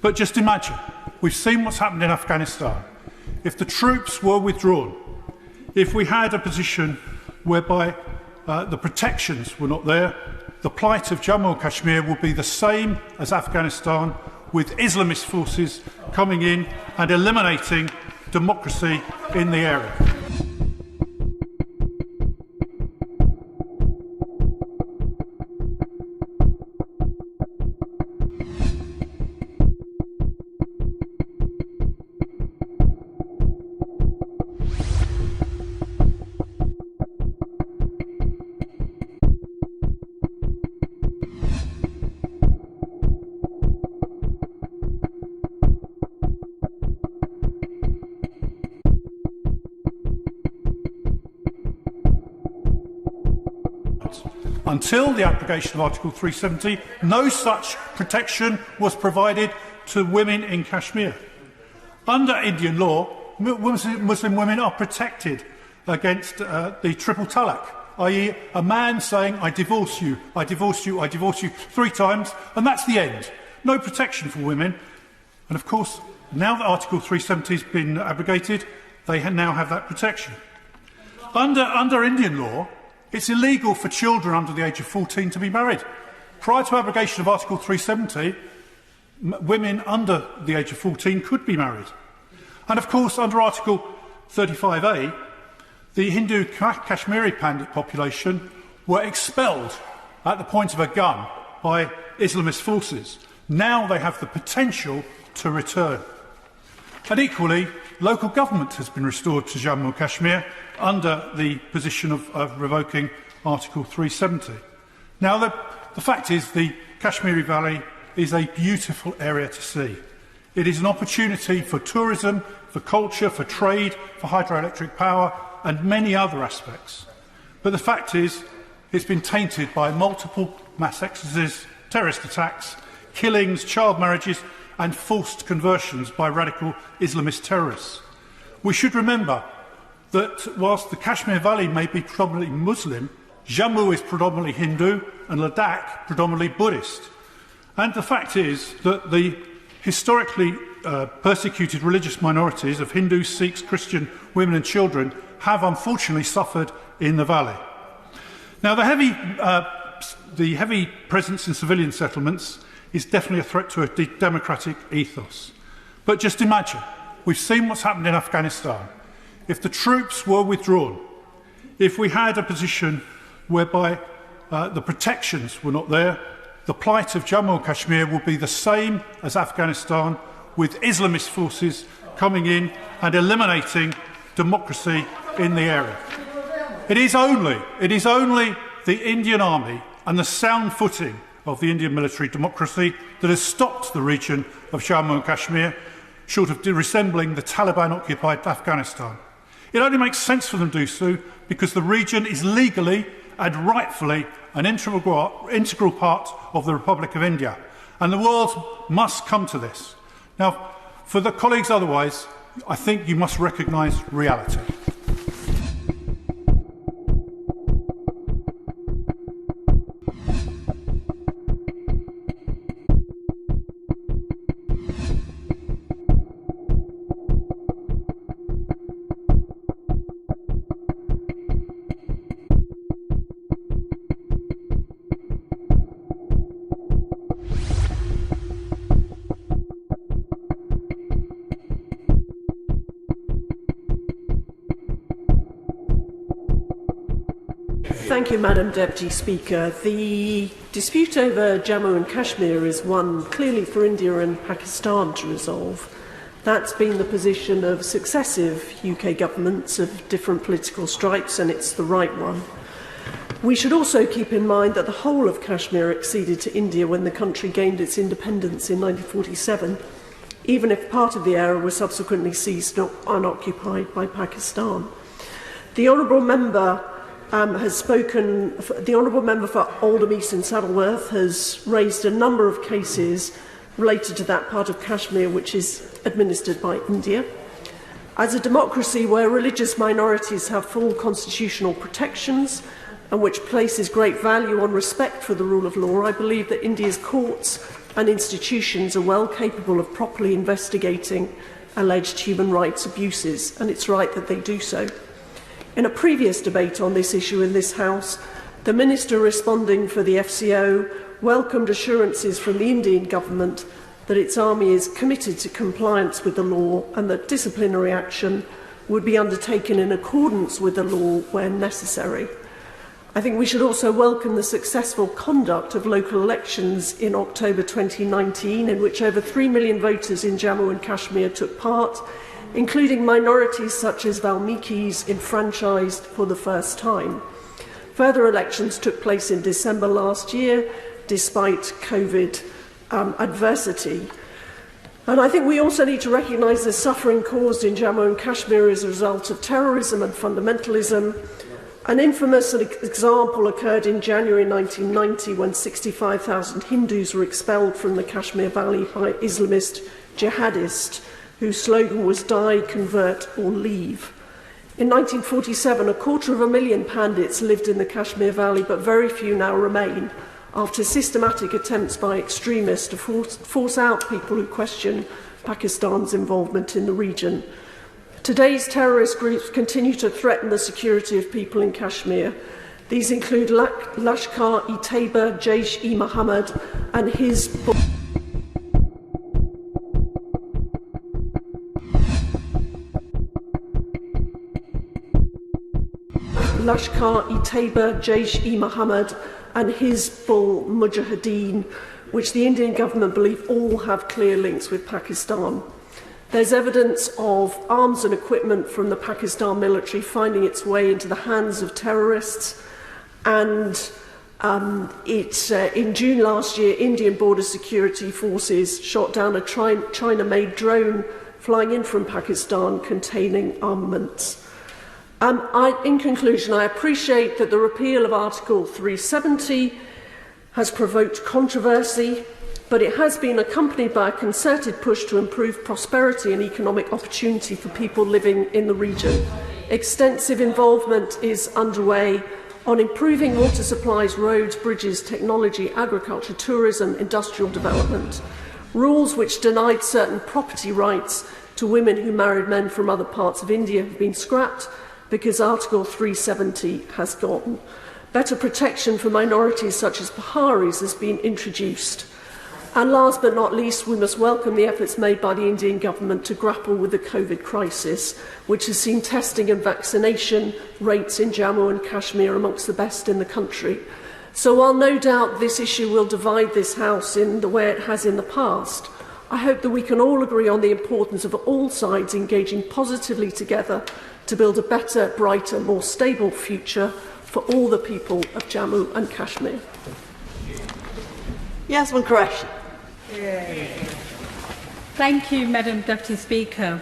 But just imagine, we've seen what's happened in Afghanistan. If the troops were withdrawn, if we had a position whereby the protections were not there, the plight of Jammu and Kashmir would be the same as Afghanistan, with Islamist forces coming in and eliminating democracy in the area. Until the abrogation of Article 370, no such protection was provided to women in Kashmir. Under Indian law, Muslim women are protected against the triple talaq, i.e. a man saying, I divorce you, I divorce you, I divorce you 3 times, and that's the end. No protection for women. And of course, now that Article 370 has been abrogated, they now have that protection. Under Indian law, it's illegal for children under the age of 14 to be married. Prior to abrogation of Article 370, women under the age of 14 could be married. And of course, under Article 35A, the Hindu Kashmiri Pandit population were expelled at the point of a gun by Islamist forces. Now they have the potential to return. And equally, local government has been restored to Jammu and Kashmir under the position of revoking Article 370. Now, the fact is the Kashmiri Valley is a beautiful area to see. It is an opportunity for tourism, for culture, for trade, for hydroelectric power and many other aspects. But the fact is it's been tainted by multiple mass exodus, terrorist attacks, killings, child marriages and forced conversions by radical Islamist terrorists. We should remember that whilst the Kashmir Valley may be predominantly Muslim, Jammu is predominantly Hindu and Ladakh predominantly Buddhist. And the fact is that the historically persecuted religious minorities of Hindus, Sikhs, Christian women and children have unfortunately suffered in the valley. Now, the heavy presence in civilian settlements is definitely a threat to a democratic ethos. But just imagine, we've seen what's happened in Afghanistan. If the troops were withdrawn, if we had a position whereby the protections were not there, the plight of Jammu and Kashmir would be the same as Afghanistan, with Islamist forces coming in and eliminating democracy in the area. It is only the Indian Army and the sound footing of the Indian military democracy that has stopped the region of Jammu and Kashmir, short of resembling the Taliban-occupied Afghanistan. It only makes sense for them to do so because the region is legally and rightfully an integral part of the Republic of India. And the world must come to this. Now, for the colleagues otherwise, I think you must recognise reality. Thank you, Madam Deputy Speaker. The dispute over Jammu and Kashmir is one clearly for India and Pakistan to resolve. That's been the position of successive UK governments of different political stripes, and it's the right one. We should also keep in mind that the whole of Kashmir acceded to India when the country gained its independence in 1947, even if part of the area was subsequently seized and unoccupied by Pakistan. The Honourable Member has spoken. The Honourable Member for Oldham East and Saddleworth has raised a number of cases related to that part of Kashmir which is administered by India. As a democracy where religious minorities have full constitutional protections and which places great value on respect for the rule of law, I believe that India's courts and institutions are well capable of properly investigating alleged human rights abuses, and it's right that they do so. In a previous debate on this issue in this House, the Minister responding for the FCO welcomed assurances from the Indian government that its army is committed to compliance with the law and that disciplinary action would be undertaken in accordance with the law where necessary. I think we should also welcome the successful conduct of local elections in October 2019, in which over 3 million voters in Jammu and Kashmir took part, including minorities such as Valmikis enfranchised for the first time. Further elections took place in December last year, despite COVID adversity. And I think we also need to recognise the suffering caused in Jammu and Kashmir as a result of terrorism and fundamentalism. An infamous example occurred in January 1990 when 65,000 Hindus were expelled from the Kashmir Valley by Islamist jihadists whose slogan was "Die, convert or leave." In 1947, 250,000 Pandits lived in the Kashmir Valley, but very few now remain, after systematic attempts by extremists to force out people who question Pakistan's involvement in the region. Today's terrorist groups continue to threaten the security of people in Kashmir. These include Lashkar-e-Taiba, Jaish-e-Mohammed and Hizb Lashkar-e-Taiba, Jaish-e-Mohammed and Hizbul Mujahideen, which the Indian government believe all have clear links with Pakistan. There's evidence of arms and equipment from the Pakistan military finding its way into the hands of terrorists. And in June last year, Indian border security forces shot down a China-made drone flying in from Pakistan containing armaments. In conclusion, I appreciate that the repeal of Article 370 has provoked controversy, but it has been accompanied by a concerted push to improve prosperity and economic opportunity for people living in the region. Extensive involvement is underway on improving water supplies, roads, bridges, technology, agriculture, tourism, industrial development. Rules which denied certain property rights to women who married men from other parts of India have been scrapped because Article 370 has gone. Better protection for minorities such as Biharis has been introduced. And last but not least, we must welcome the efforts made by the Indian government to grapple with the COVID crisis, which has seen testing and vaccination rates in Jammu and Kashmir amongst the best in the country. So while no doubt this issue will divide this House in the way it has in the past, I hope that we can all agree on the importance of all sides engaging positively together to build a better, brighter, more stable future for all the people of Jammu and Kashmir. Yasmin Qureshi. Thank you, Madam Deputy Speaker.